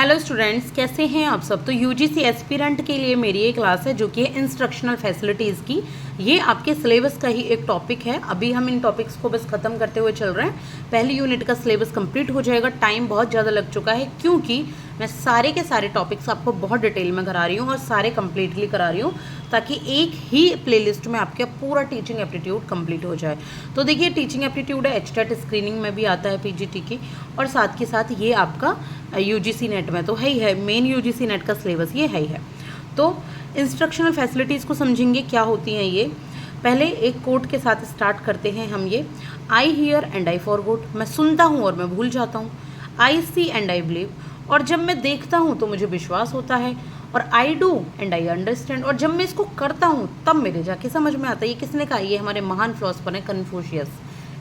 Hello students, कैसे हैं आप सब। तो यूजीसी एस्पिरेंट के लिए मेरी ये क्लास है जो कि है इंस्ट्रक्शनल फैसिलिटीज़ की। ये आपके सिलेबस का ही एक टॉपिक है। अभी हम इन टॉपिक्स को बस ख़त्म करते हुए चल रहे हैं। पहली यूनिट का सिलेबस कंप्लीट हो जाएगा। टाइम बहुत ज़्यादा लग चुका है क्योंकि मैं सारे के सारे टॉपिक्स आपको बहुत डिटेल में करा रही हूँ और सारे कंप्लीटली करा रही हूँ ताकि एक ही प्लेलिस्ट में आपका पूरा टीचिंग एप्टीट्यूड कंप्लीट हो जाए। तो देखिए, टीचिंग एप्टीट्यूड है, एचटेट स्क्रीनिंग में भी आता है पीजीटी की, और साथ के साथ ये आपका यूजीसी नेट में तो है मेन यूजीसी नेट का सिलेबस ये है। तो इंस्ट्रक्शनल फैसिलिटीज़ को समझेंगे क्या होती हैं ये। पहले एक कोट के साथ स्टार्ट करते हैं हम ये। I hear and I forgot, मैं सुनता हूँ और मैं भूल जाता हूँ। आई सी एंड आई बिलीव, और जब मैं देखता हूँ तो मुझे विश्वास होता है। और I do and I understand, और जब मैं इसको करता हूँ तब मेरे जाके समझ में आता है। ये किसने कहा? ये हमारे महान फिलोसफर हैं कन्फ्यूशियस।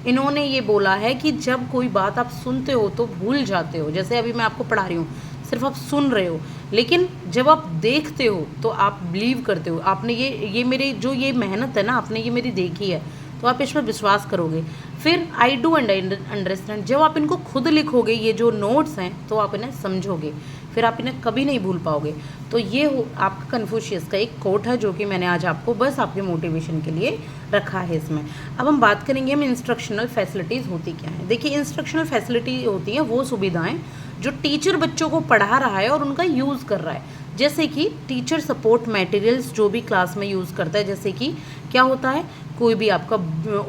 इन्होंने ये बोला है कि जब कोई बात आप सुनते हो तो भूल जाते हो। जैसे अभी मैं आपको पढ़ा रही हूँ, सिर्फ आप सुन रहे हो, लेकिन जब आप देखते हो तो आप बिलीव करते हो। आपने ये मेरे जो ये मेहनत है ना, आपने ये मेरी देखी है तो आप इस पर विश्वास करोगे। फिर I do and I understand, जब आप इनको खुद लिखोगे ये जो नोट्स हैं तो आप इन्हें समझोगे, फिर आप इन्हें कभी नहीं भूल पाओगे। तो ये आपका कन्फ्यूशियस का एक कोट है जो कि मैंने आज आपको बस आपके मोटिवेशन के लिए रखा है इसमें। अब हम बात करेंगे हम इंस्ट्रक्शनल फैसिलिटीज़ होती क्या है। देखिए, इंस्ट्रक्शनल फैसिलिटी होती हैं वो सुविधाएं जो टीचर बच्चों को पढ़ा रहा है और उनका यूज़ कर रहा है। जैसे कि टीचर सपोर्ट मटेरियल्स जो भी क्लास में यूज़ करता है, जैसे कि क्या होता है, कोई भी आपका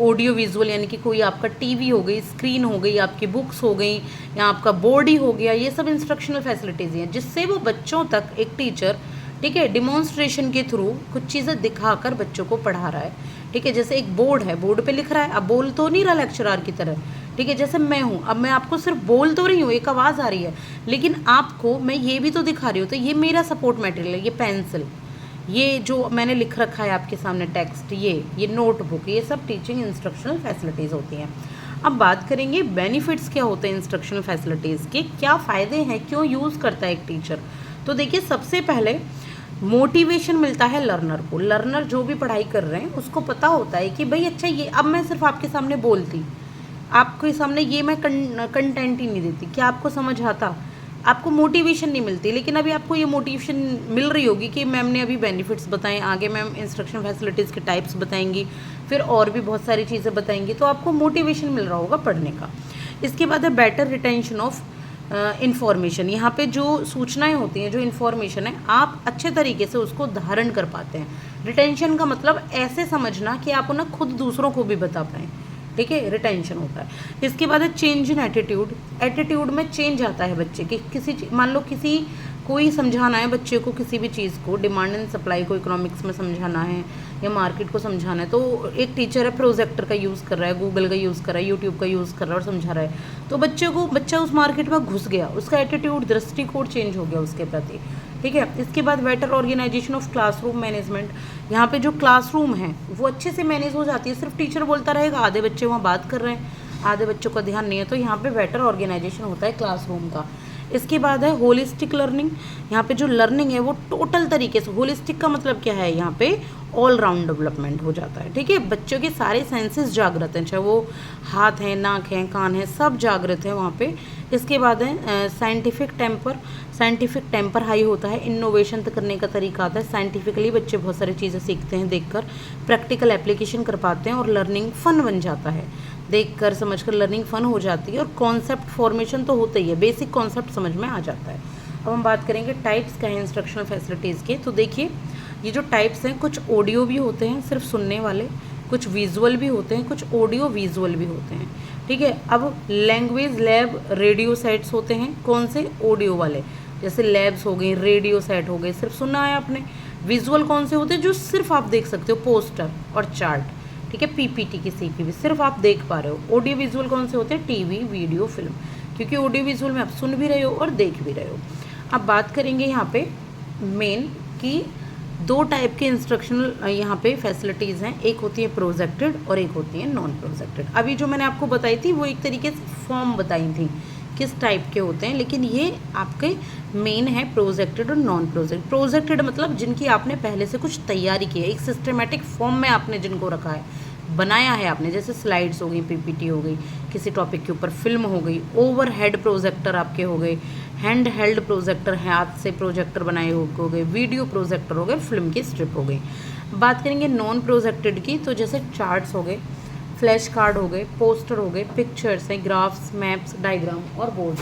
ऑडियो विजुअल, यानी कि कोई आपका टीवी हो गई, स्क्रीन हो गई, आपकी बुक्स हो गई, या आपका बोर्ड ही हो गया, ये सब इंस्ट्रक्शनल फैसिलिटीज़ हैं जिससे वो बच्चों तक एक टीचर, ठीक है, डिमॉन्स्ट्रेशन के थ्रू कुछ चीज़ें दिखाकर बच्चों को पढ़ा रहा है। ठीक है, जैसे एक बोर्ड है, बोर्ड पे लिख रहा है, अब बोल तो नहीं रहा लेक्चरार की तरह। ठीक है, जैसे मैं हूँ, अब मैं आपको सिर्फ बोल तो रही हूँ, एक आवाज़ आ रही है, लेकिन आपको मैं ये भी तो दिखा रही हूँ। तो ये मेरा सपोर्ट मटेरियल है, ये पेंसिल, ये जो मैंने लिख रखा है आपके सामने टेक्स्ट, ये नोटबुक, ये सब टीचिंग इंस्ट्रक्शनल फैसिलिटीज़ होती हैं। अब बात करेंगे बेनिफिट्स क्या होते हैं इंस्ट्रक्शनल फैसिलिटीज़ के, क्या फ़ायदे हैं, क्यों यूज़ करता है एक टीचर। तो देखिए, सबसे पहले मोटिवेशन मिलता है लर्नर को। लर्नर जो भी पढ़ाई कर रहे हैं उसको पता होता है कि भाई अच्छा, ये अब मैं सिर्फ आपके सामने बोलती, आपके सामने ये मैं कंटेंट ही नहीं देती, क्या आपको समझ आता? आपको मोटिवेशन नहीं मिलती। लेकिन अभी आपको ये मोटिवेशन मिल रही होगी कि मैम ने अभी बेनिफिट्स बताएं, आगे मैम इंस्ट्रक्शन फैसिलिटीज़ के टाइप्स बताएंगी, फिर और भी बहुत सारी चीज़ें बताएंगी, तो आपको मोटिवेशन मिल रहा होगा पढ़ने का। इसके बाद है बेटर रिटेंशन ऑफ इन्फॉर्मेशन। यहाँ पे जो सूचनाएं होती हैं, जो इन्फॉर्मेशन है, आप अच्छे तरीके से उसको धारण कर पाते हैं। रिटेंशन का मतलब ऐसे समझना कि आप उन्हें खुद दूसरों को भी बता पाएँ। ठीक है, रिटेंशन होता है। इसके बाद है चेंज इन एटीट्यूड। एटीट्यूड में चेंज आता है बच्चे के, मान लो कोई समझाना है बच्चे को किसी भी चीज़ को, डिमांड एंड सप्लाई को इकोनॉमिक्स में समझाना है या मार्केट को समझाना है, तो एक टीचर है प्रोजेक्टर का यूज़ कर रहा है, गूगल का यूज़ कर रहा है, यूट्यूब का यूज़ कर रहा है और समझा रहा है, तो बच्चा उस मार्केट में घुस गया, उसका एटीट्यूड, दृष्टिकोण चेंज हो गया उसके प्रति। ठीक है, इसके बाद better organisation of classroom management. यहाँ पे जो क्लासरूम है वो अच्छे से मैनेज हो जाती है। सिर्फ टीचर बोलता रहेगा, आधे बच्चे वहाँ बात कर रहे हैं, आधे बच्चों का ध्यान नहीं है, तो यहाँ पे बेटर ऑर्गेनाइजेशन होता है क्लासरूम का। इसके बाद है होलिस्टिक लर्निंग। यहाँ पे जो लर्निंग है वो टोटल तरीके से, होलिस्टिक का मतलब क्या है, यहाँ पे ऑल राउंड डेवलपमेंट हो जाता है। ठीक है, बच्चों के सारे सेंसेस जागृत हैं, चाहे वो हाथ हैं, नाक हैं, कान हैं, सब जागृत है वहाँ पे। इसके बाद है साइंटिफिक टेम्पर हाई होता है, इनोवेशन करने का तरीका आता है। साइंटिफिकली बच्चे बहुत सारी चीज़ें सीखते हैं देखकर, प्रैक्टिकल एप्लीकेशन कर पाते हैं और लर्निंग फन बन जाता है। देखकर समझकर लर्निंग फन हो जाती है और कॉन्सेप्ट फॉर्मेशन तो होता ही है, बेसिक कॉन्सेप्ट समझ में आ जाता है। अब हम बात करेंगे टाइप्स क्या है इंस्ट्रक्शनल फैसिलिटीज़ के। तो देखिए, ये जो टाइप्स हैं, कुछ ऑडियो भी होते हैं सिर्फ सुनने वाले, कुछ विजुअल भी होते हैं, कुछ ऑडियो विजुअल भी होते हैं। ठीक है, अब लैंग्वेज लैब रेडियो सेट्स होते हैं, कौन से? ऑडियो वाले, जैसे लैब्स हो गई, रेडियो सेट हो गए, सिर्फ सुना है आपने। विजुअल कौन से होते हैं? जो सिर्फ आप देख सकते हो, पोस्टर और चार्ट। ठीक है, पीपीटी किसी की भी सिर्फ आप देख पा रहे हो। ऑडियो विजुअल कौन से होते हैं? टीवी, वीडियो, फिल्म, क्योंकि ऑडियो विजुअल में आप सुन भी रहे हो और देख भी रहे हो। अब बात करेंगे यहाँ पे मेन की दो टाइप के इंस्ट्रक्शनल यहाँ पे फैसिलिटीज़ हैं, एक होती है प्रोजेक्टेड और एक होती है नॉन प्रोजेक्टेड। अभी जो मैंने आपको बताई थी वो एक तरीके से फॉर्म बताई थी किस टाइप के होते हैं, लेकिन ये आपके मेन है प्रोजेक्टेड और नॉन प्रोजेक्टेड। प्रोजेक्टेड मतलब जिनकी आपने पहले से कुछ तैयारी की है, एक सिस्टमेटिक फॉर्म में आपने जिनको रखा है, बनाया है आपने, जैसे स्लाइड्स हो गई, पीपीटी हो गई, किसी टॉपिक के ऊपर फिल्म हो गई, ओवरहेड प्रोजेक्टर आपके हो गए, हैंड हेल्ड प्रोजेक्टर है, हाथ से प्रोजेक्टर बनाए हो गए, वीडियो प्रोजेक्टर हो गए, फिल्म की स्ट्रिप हो गई। बात करेंगे नॉन प्रोजेक्टेड की, तो जैसे चार्ट्स हो गए, फ्लैश कार्ड हो गए, पोस्टर हो गए, पिक्चर्स हैं, ग्राफ्स, मैप्स, डायग्राम और बोर्ड।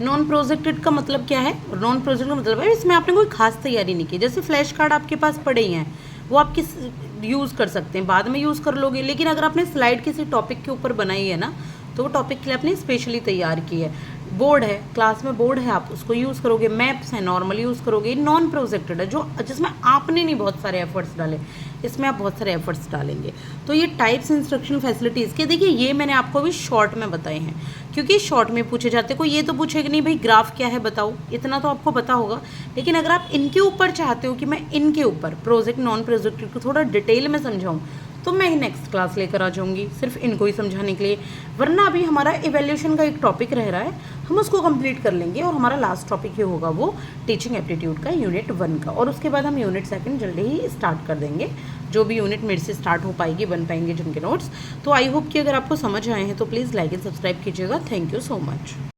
नॉन प्रोजेक्टेड का मतलब क्या है? नॉन प्रोजेक्ट का मतलब है इसमें आपने कोई खास तैयारी नहीं की। जैसे फ्लैश कार्ड आपके पास पड़े ही हैं, वो आप किस यूज़ कर सकते हैं, बाद में यूज़ कर लोगे, लेकिन अगर आपने स्लाइड किसी टॉपिक के ऊपर बनाई है ना, तो वो टॉपिक के लिए आपने स्पेशली तैयार की है। बोर्ड है, क्लास में बोर्ड है, आप उसको यूज़ करोगे। मैप्स हैं, नॉर्मल यूज़ करोगे। नॉन प्रोजेक्टेड है, जो जिसमें आपने नहीं बहुत सारे एफर्ट्स डाले, इसमें आप बहुत सारे एफर्ट्स डालेंगे। तो ये टाइप्स इंस्ट्रक्शनल फैसिलिटीज़ के, देखिए ये मैंने आपको अभी शॉर्ट में बताए हैं, क्योंकि शॉर्ट में पूछे जाते। कोई ये तो पूछेगा नहीं भाई ग्राफ क्या है बताओ, इतना तो आपको पता होगा। लेकिन अगर आप इनके ऊपर चाहते हो कि मैं इनके ऊपर प्रोजेक्ट नॉन प्रोजेक्टेड को थोड़ा डिटेल में समझाऊँ, तो मैं नेक्स्ट क्लास लेकर आ जाऊँगी सिर्फ इनको ही समझाने के लिए। वरना अभी हमारा इवैल्यूएशन का एक टॉपिक रह रहा है, हम उसको कंप्लीट कर लेंगे और हमारा लास्ट टॉपिक ये होगा वो टीचिंग एप्टीट्यूड का यूनिट 1 का। और उसके बाद हम यूनिट 2 जल्दी ही स्टार्ट कर देंगे, जो भी यूनिट मेरे से स्टार्ट हो पाएगी, बन पाएंगे जिनके नोट्स। तो आई होप कि अगर आपको समझ आए हैं तो प्लीज़ लाइक एंड सब्सक्राइब कीजिएगा। Thank you so much.